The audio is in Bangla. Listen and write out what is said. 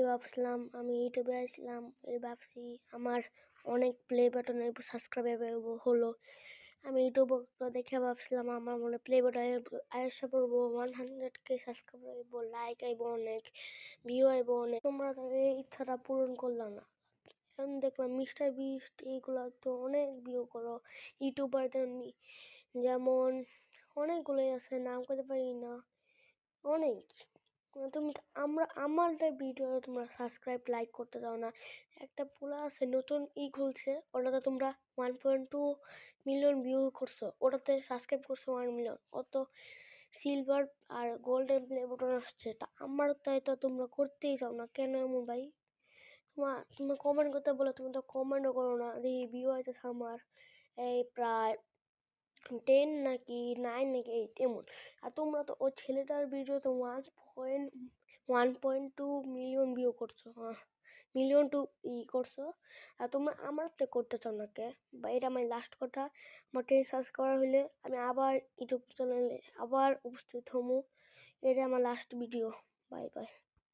ভাবছিলাম আমি ইউটিউবে আসলাম, ভাবছি আমার অনেক প্লে বাটন সাবস্ক্রাইব হলো। আমি ইউটিউব দেখে ভাবছিলাম আমার মনে প্লে বাটন আয়সা পড়বো 100K সাবস্ক্রাইব, লাইক আইব, অনেক ভিউ আইব অনেক। তোমরা তো এই ইচ্ছাটা পূরণ করলাম না। এখন দেখলাম মিস্টার বিস্ট এইগুলো তো অনেক ভিউ করো, ইউটিউবার যেমন অনেকগুলোই আছে, নাম করতে পারি না, অনেক। তুমি আমাদের ভিডিও তোমরা সাবস্ক্রাইব লাইক করতে দাও না। একটা পোলা আছে নতুন খুলছে, ওটাতে তোমরা 1.2 মিলিয়ন ভিউ করছো, ওটাতে সাবস্ক্রাইব করছো 1 মিলিয়ন। অত সিলভার আর গোল্ডেন প্লে বাটন আসছে, তা আমার তাই তো তোমরা করতেই চাও না কেন এমন ভাই? তুমি কমেন্ট করতে বলো, তুমি তো কমেন্টও করো না। ভিউ আছে আমার এই প্রায় 10 নাকি 9 নাকি 8 এমন। আর তোমরা তো ওই ছেলেটার ভিডিওতে 1.2 মিলিয়ন ভিউ করছো, মিলিয়ন টু করছো। আর তোমরা আমার তো করতে চাও না কে? বা এটা আমার লাস্ট কথা। আমার 10 সাবস্ক্রাইব করা হলে আমি আবার ইউটিউব চ্যানেলে আবার উপস্থিত হবো। এটা আমার লাস্ট ভিডিও। Bye bye.